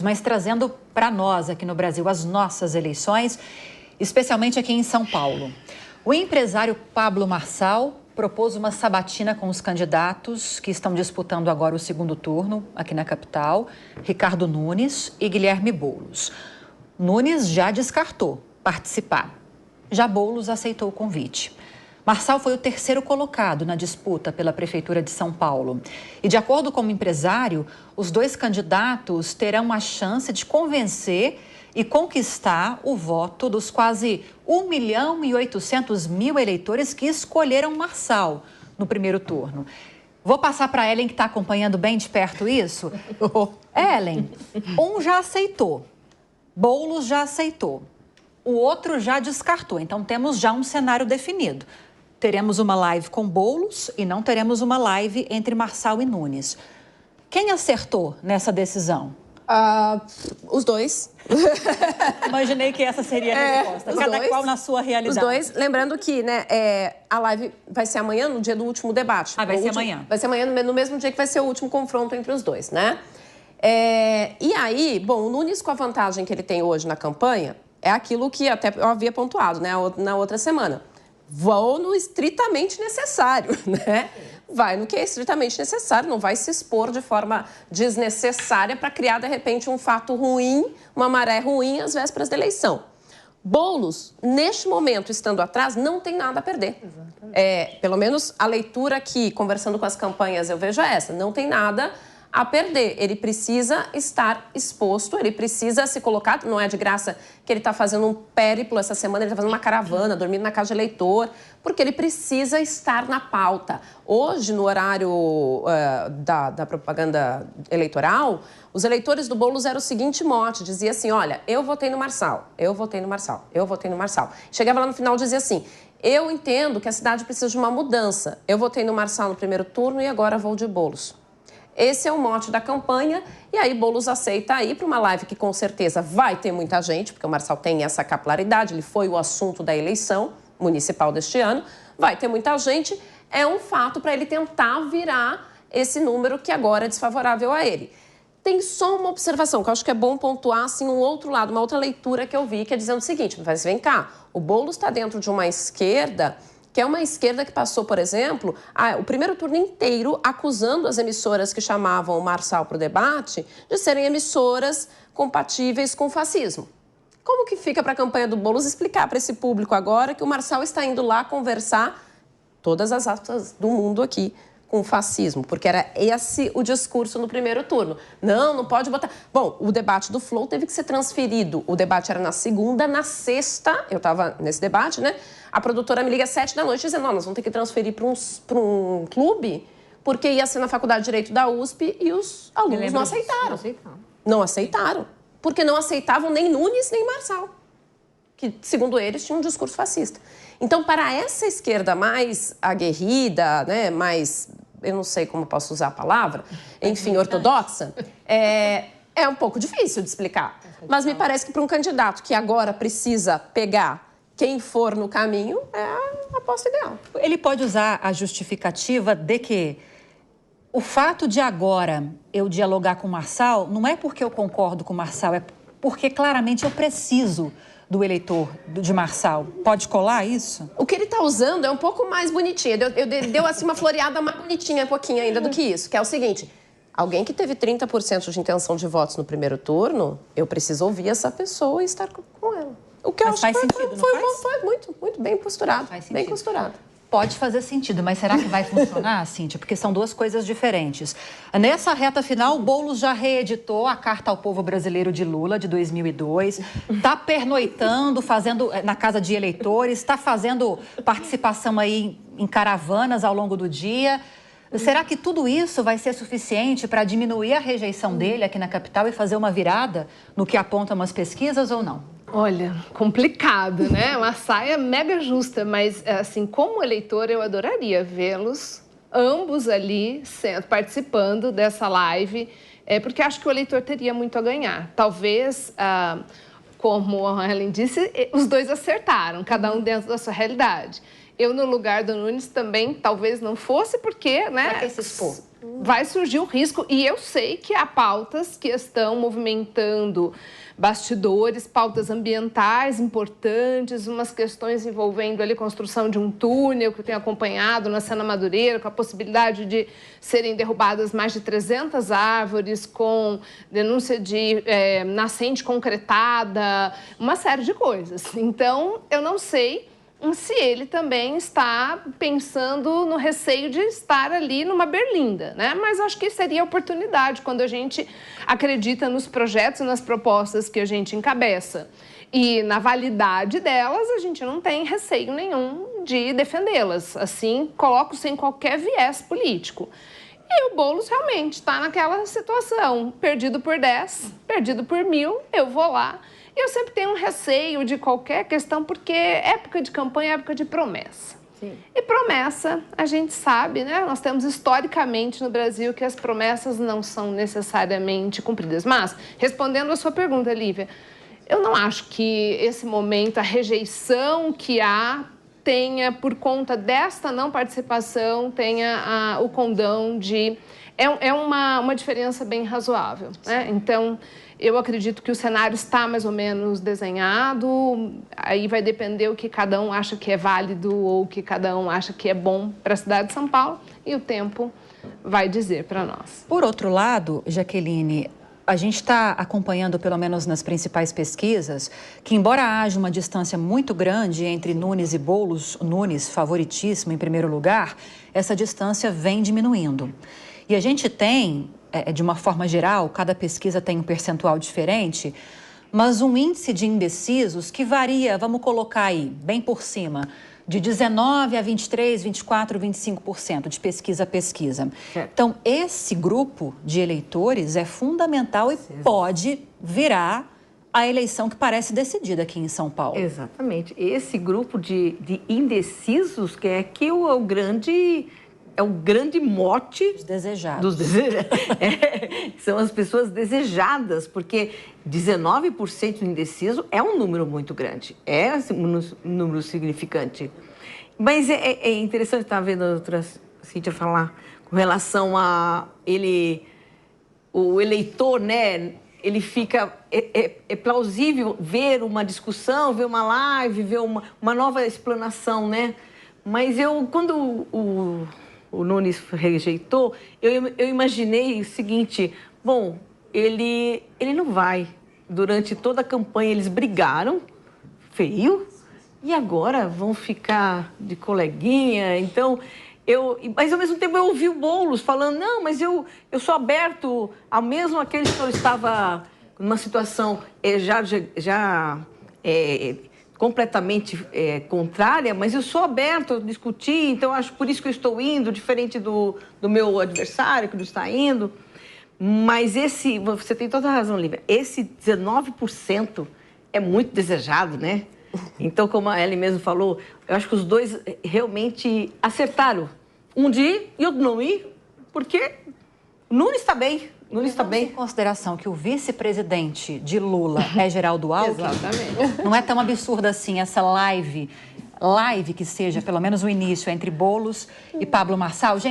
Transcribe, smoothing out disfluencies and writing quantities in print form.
mas trazendo para nós aqui no Brasil as nossas eleições, especialmente aqui em São Paulo. O empresário Pablo Marçal propôs uma sabatina com os candidatos que estão disputando agora o segundo turno aqui na capital, Ricardo Nunes e Guilherme Boulos. Nunes já descartou participar. Já Boulos aceitou o convite. Marçal foi o terceiro colocado na disputa pela Prefeitura de São Paulo. E, de acordo com o empresário, os dois candidatos terão a chance de convencer e conquistar o voto dos quase 1.800.000 eleitores que escolheram Marçal no primeiro turno. Vou passar para a Ellen, que está acompanhando bem de perto isso. Ellen, um já aceitou, Boulos já aceitou, o outro já descartou. Então, temos já um cenário definido. Teremos uma live com Boulos e não teremos uma live entre Marçal e Nunes. Quem acertou nessa decisão? Os dois. Imaginei que essa seria a resposta. Cada dois, qual na sua realidade. Os dois. Lembrando que a live vai ser amanhã, no dia do último debate. Vai ser amanhã. Vai ser amanhã, no mesmo dia que vai ser o último confronto entre os dois, né? E aí, bom, o Nunes, com a vantagem que ele tem hoje na campanha, é aquilo que até eu havia pontuado, né, na outra semana. Vou no estritamente necessário, né? Vai no que é estritamente necessário, não vai se expor de forma desnecessária para criar, de repente, um fato ruim, uma maré ruim às vésperas da eleição. Boulos, neste momento, estando atrás, não tem nada a perder. Pelo menos a leitura aqui, conversando com as campanhas, eu vejo essa, não tem nada a perder. Ele precisa estar exposto, ele precisa se colocar, não é de graça que ele está fazendo um périplo essa semana, ele está fazendo uma caravana, dormindo na casa de eleitor, porque ele precisa estar na pauta. Hoje, no horário da propaganda eleitoral, os eleitores do Boulos eram o seguinte mote, dizia assim, olha, eu votei no Marçal, eu votei no Marçal, eu votei no Marçal. Chegava lá no final e dizia assim, eu entendo que a cidade precisa de uma mudança, eu votei no Marçal no primeiro turno e agora vou de Boulos. Esse é o mote da campanha e aí Boulos aceita ir para uma live que com certeza vai ter muita gente, porque o Marçal tem essa capilaridade, ele foi o assunto da eleição municipal deste ano, vai ter muita gente, é um fato para ele tentar virar esse número que agora é desfavorável a ele. Tem só uma observação, que eu acho que é bom pontuar, assim, um outro lado, uma outra leitura que eu vi, que é dizendo o seguinte, mas vem cá, o Boulos está dentro de uma esquerda que é uma esquerda que passou, por exemplo, o primeiro turno inteiro acusando as emissoras que chamavam o Marçal para o debate de serem emissoras compatíveis com o fascismo. Como que fica para a campanha do Boulos explicar para esse público agora que o Marçal está indo lá conversar, todas as aspas do mundo aqui, com o fascismo? Porque era esse o discurso no primeiro turno. Não pode botar... Bom, o debate do Flow teve que ser transferido. O debate era na segunda, na sexta, eu estava nesse debate, né? A produtora me liga às 7 da noite dizendo, nós vamos ter que transferir para um clube, porque ia ser na Faculdade de Direito da USP e os alunos não aceitaram. Não aceitaram. Porque não aceitavam nem Nunes nem Marçal, que, segundo eles, tinham um discurso fascista. Então, para essa esquerda mais aguerrida, né, mais, eu não sei como posso usar a palavra, enfim, ortodoxa, é um pouco difícil de explicar. Mas me parece que para um candidato que agora precisa pegar quem for no caminho, é a aposta ideal. Ele pode usar a justificativa de que o fato de agora eu dialogar com o Marçal não é porque eu concordo com o Marçal, é porque claramente eu preciso do eleitor de Marçal. Pode colar isso? O que ele está usando é um pouco mais bonitinho. Deu assim uma floreada mais bonitinha um pouquinho ainda do que isso, que é o seguinte, alguém que teve 30% de intenção de votos no primeiro turno, eu preciso ouvir essa pessoa e estar com ela. O que eu acho faz que sentido, foi muito bem costurado. Bem costurado. Pode fazer sentido, mas será que vai funcionar, Cíntia? Porque são duas coisas diferentes. Nessa reta final, o Boulos já reeditou a Carta ao Povo Brasileiro de Lula, de 2002. Está pernoitando, fazendo na casa de eleitores, está fazendo participação aí em caravanas ao longo do dia. Será que tudo isso vai ser suficiente para diminuir a rejeição dele aqui na capital e fazer uma virada no que apontam as pesquisas ou não? Olha, complicado, né? Uma saia mega justa, mas assim, como eleitor, eu adoraria vê-los ambos ali participando dessa live, porque acho que o eleitor teria muito a ganhar. Talvez, como a Ellen disse, os dois acertaram, cada um dentro da sua realidade. Eu, no lugar do Nunes, também talvez não fosse, porque, né? Pra que se expor? vai surgir o risco. E eu sei que há pautas que estão movimentando bastidores, pautas ambientais importantes, umas questões envolvendo ali construção de um túnel que eu tenho acompanhado na Sena Madureira, com a possibilidade de serem derrubadas mais de 300 árvores, com denúncia de nascente concretada, uma série de coisas. Então, eu não sei se ele também está pensando no receio de estar ali numa berlinda, né? Mas acho que seria a oportunidade quando a gente acredita nos projetos e nas propostas que a gente encabeça. E na validade delas, a gente não tem receio nenhum de defendê-las. Assim, coloco sem qualquer viés político. E o Boulos realmente está naquela situação, perdido por 10, perdido por 1000, eu vou lá. E eu sempre tenho um receio de qualquer questão, porque época de campanha é época de promessa. Sim. E promessa, a gente sabe, né? Nós temos historicamente no Brasil que as promessas não são necessariamente cumpridas. Mas, respondendo a sua pergunta, Lívia, eu não acho que esse momento, a rejeição que há, tenha, por conta desta não participação, tenha o condão de... É uma diferença bem razoável, né? Então, eu acredito que o cenário está mais ou menos desenhado, aí vai depender o que cada um acha que é válido ou o que cada um acha que é bom para a cidade de São Paulo, e o tempo vai dizer para nós. Por outro lado, Jaqueline, a gente está acompanhando, pelo menos nas principais pesquisas, que embora haja uma distância muito grande entre Nunes e Boulos, Nunes favoritíssimo em primeiro lugar, essa distância vem diminuindo. E a gente tem, de uma forma geral, cada pesquisa tem um percentual diferente, mas um índice de indecisos que varia, vamos colocar aí, bem por cima, de 19% a 23%, 24%, 25% de pesquisa a pesquisa. Então, esse grupo de eleitores é fundamental e pode virar a eleição que parece decidida aqui em São Paulo. Exatamente. Esse grupo de indecisos que é que o grande mote dos desejados. São as pessoas desejadas, porque 19% indeciso é um número muito grande, é um número significante. Mas é interessante estar vendo a doutora Cíntia falar com relação a o eleitor, né? Ele fica... É plausível ver uma discussão, ver uma live, ver uma nova explanação, né? Mas quando o Nunes rejeitou, eu imaginei o seguinte, bom, ele não vai. Durante toda a campanha eles brigaram, feio, e agora vão ficar de coleguinha. Então, mas ao mesmo tempo eu ouvi o Boulos falando, não, mas eu sou aberto a mesmo aqueles que eu estava numa situação completamente contrária, mas eu sou aberto a discutir, então acho por isso que eu estou indo, diferente do meu adversário que não está indo. Mas você tem toda a razão, Lívia, esse 19% é muito desejado, né? Então, como a Ellen mesmo falou, eu acho que os dois realmente acertaram. Um de ir e outro não ir, porque o Nunes está bem. Nunes está bem. Em consideração que o vice-presidente de Lula é Geraldo Alckmin, exatamente. Não é tão absurda assim essa live que seja, pelo menos o início, entre Boulos e Pablo Marçal. Gente,